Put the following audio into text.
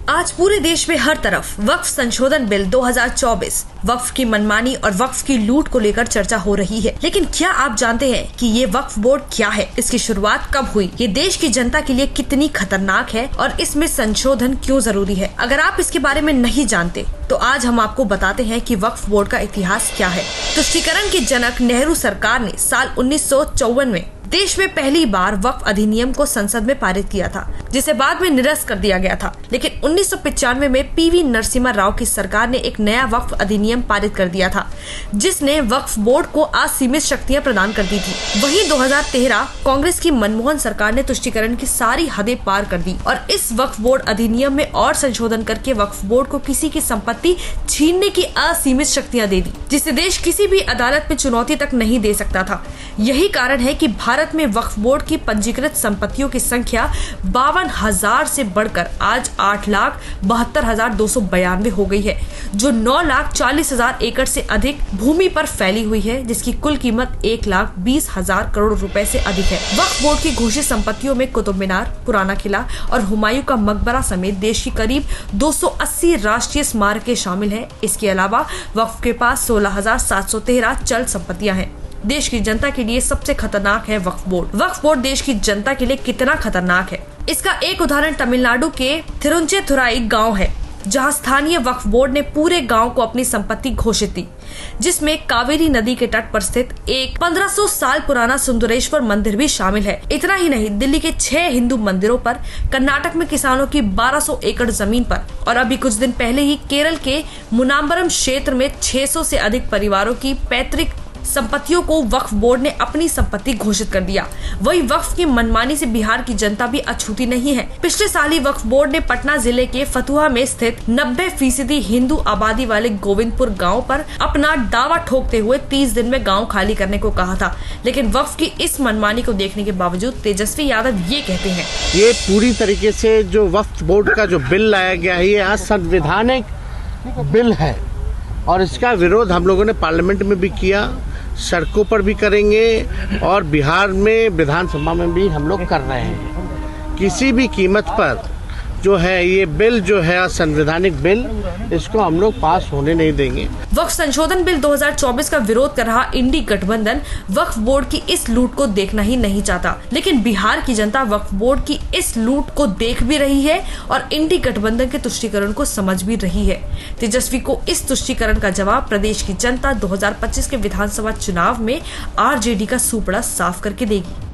आज पूरे देश में हर तरफ वक्फ संशोधन बिल 2024 वक्फ की मनमानी और वक्फ की लूट को लेकर चर्चा हो रही है। लेकिन क्या आप जानते हैं कि ये वक्फ बोर्ड क्या है, इसकी शुरुआत कब हुई, ये देश की जनता के लिए कितनी खतरनाक है और इसमें संशोधन क्यों जरूरी है? अगर आप इसके बारे में नहीं जानते तो आज हम आपको बताते हैं कि वक्फ बोर्ड का इतिहास क्या है। तुष्टीकरण के जनक नेहरू सरकार ने साल 1954 में देश में पहली बार वक्फ अधिनियम को संसद में पारित किया था, जिसे बाद में निरस्त कर दिया गया था। लेकिन 1995 में पीवी नरसिम्हा राव की सरकार ने एक नया वक्फ अधिनियम पारित कर दिया था, जिसने वक्फ बोर्ड को असीमित शक्तियां प्रदान कर दी थी। वहीं 2013 कांग्रेस की मनमोहन सरकार ने तुष्टीकरण की सारी हदें पार कर दी और इस वक्फ बोर्ड अधिनियम में और संशोधन करके वक्फ बोर्ड को किसी की संपत्ति छीनने की असीमित शक्तियां दे दी, जिसे देश किसी भी अदालत में चुनौती तक नहीं दे सकता था। यही कारण है कि भारत में वक्फ बोर्ड की पंजीकृत संपत्तियों की संख्या 52,000 से बढ़कर आज 8,72,292 हो गई है, जो 9,40,000 एकड़ से अधिक भूमि पर फैली हुई है, जिसकी कुल कीमत 1,20,000 करोड़ रुपए से अधिक है। वक्फ बोर्ड की घोषित संपत्तियों में कुतुब मीनार, पुराना किला और हुमायूं का मकबरा समेत देश की करीब 280 राष्ट्रीय स्मारकें शामिल है। इसके अलावा वक्फ के पास 16,713 चल संपत्तियां हैं। देश की जनता के लिए सबसे खतरनाक है वक्फ बोर्ड। वक्फ बोर्ड देश की जनता के लिए कितना खतरनाक है, इसका एक उदाहरण तमिलनाडु के थिरुचिरापल्ली गांव है, जहां स्थानीय वक्फ बोर्ड ने पूरे गांव को अपनी संपत्ति घोषित की, जिसमें कावेरी नदी के तट पर स्थित एक 1500 साल पुराना सुंदरेश्वर मंदिर भी शामिल है। इतना ही नहीं, दिल्ली के 6 हिंदू मंदिरों पर, कर्नाटक में किसानों की 1200 एकड़ जमीन पर और अभी कुछ दिन पहले ही केरल के मुनाम्बरम क्षेत्र में 600 से अधिक परिवारों की पैतृक संपत्तियों को वक्फ बोर्ड ने अपनी संपत्ति घोषित कर दिया। वही वक्फ की मनमानी से बिहार की जनता भी अछूती नहीं है। पिछले साल ही वक्फ बोर्ड ने पटना जिले के फतुहा में स्थित 90% हिंदू आबादी वाले गोविंदपुर गांव पर अपना दावा ठोकते हुए 30 दिन में गांव खाली करने को कहा था। लेकिन वक्फ की इस मनमानी को देखने के बावजूद तेजस्वी यादव ये कहते हैं, ये पूरी तरीके से जो वक्फ बोर्ड का जो बिल लाया गया है, ये असंवैधानिक बिल है और इसका विरोध हम लोगों ने पार्लियामेंट में भी किया, सड़कों पर भी करेंगे और बिहार में विधानसभा में भी हम लोग कर रहे हैं। किसी भी कीमत पर जो है ये बिल जो है संवैधानिक बिल, इसको हम लोग पास होने नहीं देंगे। वक्फ संशोधन बिल 2024 का विरोध कर रहा इंडी गठबंधन वक्फ बोर्ड की इस लूट को देखना ही नहीं चाहता, लेकिन बिहार की जनता वक्फ बोर्ड की इस लूट को देख भी रही है और इंडी गठबंधन के तुष्टीकरण को समझ भी रही है। तेजस्वी को इस तुष्टीकरण का जवाब प्रदेश की जनता 2025 के विधानसभा चुनाव में आरजेडी का सुपड़ा साफ करके देगी।